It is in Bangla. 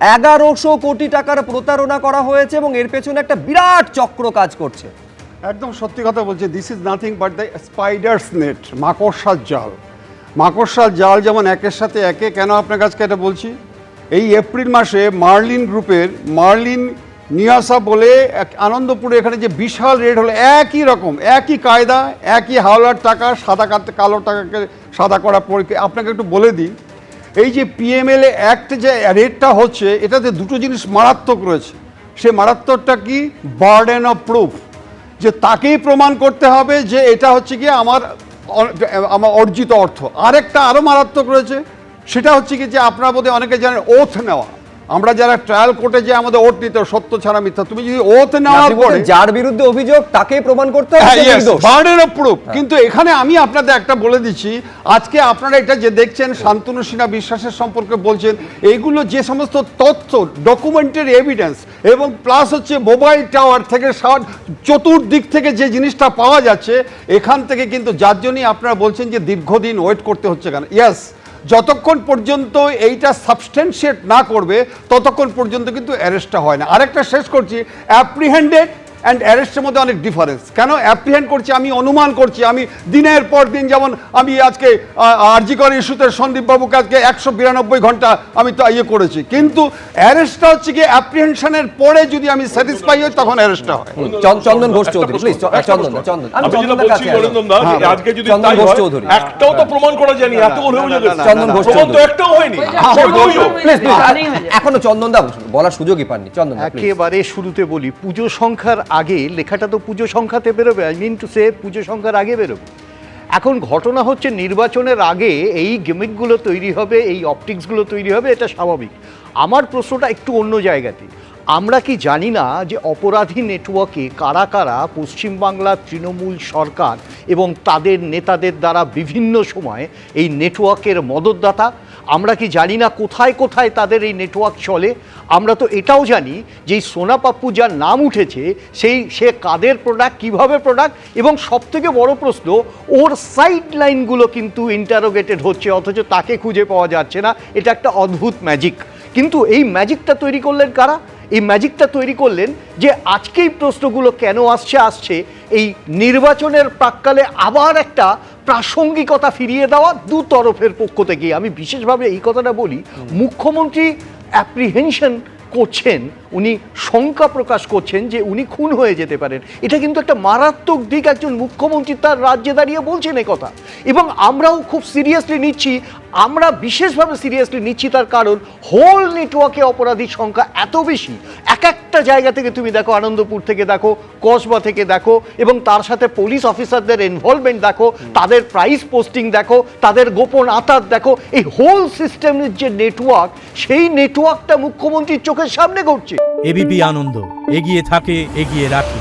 1100 কোটি টাকার প্রতারণা করা হয়েছে এবং এর পেছনে একটা বিরাট চক্র কাজ করছে। একদম সত্যি কথা বলছে। This is nothing but the spider's net, মাকড়সার জাল। মাকড়সার জাল যেমন একের সাথে একে, কেন আপনার কাছে এটা বলছি, এই এপ্রিল মাসে মার্লিন গ্রুপের মার্লিন নিয়াসা বলে এক আনন্দপুরে এখানে যে বিশাল রেট হলো, একই রকম একই কায়দা, একই হাওলার টাকা সাদা কালো টাকাকে সাদা করা পরীক্ষা। আপনাকে একটু বলে দিই, এই যে পিএমএলএ অ্যাক্ট যে রেটটা হচ্ছে, এটাতে দুটো জিনিস মারাত্মক রয়েছে। সে মারাত্মকটা কি? বার্ডেন অফ প্রুফ, যে তাকেই প্রমাণ করতে হবে যে এটা হচ্ছে কি আমার অর্জিত অর্থ। আরেকটা আরও মারাত্মক রয়েছে, সেটা হচ্ছে কি যে আপনারা বোধহয় অনেকে জানেন ওথ নেওয়া। আমরা যারা ট্রায়াল কোর্টে যে আমাদের ওথ নিতে সত্য ছাড়া মিথ্যা, তুমি যদি ওথ নেওয়ার পরে যার বিরুদ্ধে অভিযোগ তাকেই প্রমাণ করতে হবে বার্ডেন অফ প্রুফ। কিন্তু এখানে আমি আপনাদের একটা বলে দিচ্ছি, আজকে আপনারা এটা যে দেখছেন শান্তনু সিনহা বিশ্বাসের সম্পর্কে বলছেন, এইগুলো যে সমস্ত তথ্য ডকুমেন্টারি এভিডেন্স এবং প্লাস হচ্ছে মোবাইল টাওয়ার থেকে চতুর্দিক থেকে যে জিনিসটা পাওয়া যাচ্ছে, এখান থেকে কিন্তু যার জন্যই আপনারা বলছেন যে দীর্ঘদিন ওয়েট করতে হচ্ছে কেন। ইয়াস, যতক্ষণ পর্যন্ত এইটা সাবস্টেন্সিয়েট না করবে ততক্ষণ পর্যন্ত কিন্তু অ্যারেস্টটা হয় না। আরেকটা শেষ করছি, অ্যাপ্রিহেন্ডেড অ্যান্ড অ্যারেস্টের মধ্যে অনেক ডিফারেন্স। কেন অ্যাপ্রিহেন্ড করছি? আমি অনুমান করছি, আমি দিনের পর দিন, যেমন আমি আজকে আরজিকর ইস্যুতে সন্দীপবাবুকে আজকে 192 ঘন্টা আমি তো ইয়ে করেছি, কিন্তু অ্যারেস্টটা হচ্ছে কি অ্যাপ্রিহেনশনের পরে যদি আমি স্যাটিসফাই হই তখন অ্যারেস্টটা হয়। চন্দন ঘোষ চৌধুরী, প্লিজ। চন্দন, আমি চন্দনের কাছে আসি। আজকে যদি তাই হয়, একটাও তো প্রমাণ করা যায়নি, এত অভিযোগ চন্দন ঘোষ প্রমাণ তো একটাও হয়নি। প্লিজ, এখনো চন্দন দা বলার সুযোগই পাননি। চন্দন একেবারে শুরুতে বলি, পুজো সংখ্যার আগে, লেখাটা তো পুজো সংখ্যাতে বেরোবে, আই মিন টু সে পুজো সংখ্যার আগে বেরোবে। এখন ঘটনা হচ্ছে নির্বাচনের আগে এই গিমিকগুলো তৈরি হবে, এই অপটিক্সগুলো তৈরি হবে, এটা স্বাভাবিক। আমার প্রশ্নটা একটু অন্য জায়গাতে। আমরা কি জানি না যে অপরাধী নেটওয়ার্কে কারা কারা পশ্চিমবাংলার তৃণমূল সরকার এবং তাদের নেতাদের দ্বারা বিভিন্ন সময় এই নেটওয়ার্কের মদতদাতা? আমরা কি জানি না কোথায় কোথায় তাদের এই নেটওয়ার্ক চলে? আমরা তো এটাও জানি যে এই সোনা পাপ্পু যার নাম উঠেছে, সে কাদের প্রোডাক্ট, কিভাবে প্রোডাক্ট, এবং সবথেকে বড় প্রশ্ন, ওর সাইড লাইনগুলো কিন্তু ইন্টারোগেটেড হচ্ছে অথচ তাকে খুঁজে পাওয়া যাচ্ছে না। এটা একটা অদ্ভুত ম্যাজিক। কিন্তু এই ম্যাজিকটা তৈরি করলেন কারা? এই ম্যাজিকটা তৈরি করলেন যে আজকেই প্রশ্নগুলো কেন আসছে এই নির্বাচনের প্রাক্কালে আবার একটা প্রাসঙ্গিকতা ফিরিয়ে দেওয়া দু তরফের পক্ষ থেকে। আমি বিশেষভাবে এই কথাটা বলি, মুখ্যমন্ত্রী অ্যাপ্রিহেনশন করছেন, উনি শঙ্কা প্রকাশ করছেন যে উনি খুন হয়ে যেতে পারেন। এটা কিন্তু একটা মারাত্মক দিক। একজন মুখ্যমন্ত্রী তার রাজ্যে দাঁড়িয়ে বলছেন এ কথা, এবং আমরাও খুব সিরিয়াসলি নিচ্ছি। আমরা বিশেষভাবে সিরিয়াসলি নিচ্ছি তার কারণ হোল নেটওয়ার্কে অপরাধীর সংখ্যা এত বেশি। এক একটা জায়গা থেকে তুমি দেখো, আনন্দপুর থেকে দেখো, কসবা থেকে দেখো, এবং তার সাথে পুলিশ অফিসারদের ইনভলভমেন্ট দেখো, তাদের প্রাইস পোস্টিং দেখো, তাদের গোপন আতাত দেখো। এই হোল সিস্টেমের যে নেটওয়ার্ক, সেই নেটওয়ার্কটা মুখ্যমন্ত্রীর চোখের সামনে ঘটছে। এবিপি আনন্দ, এগিয়ে থাকে, এগিয়ে রাখে।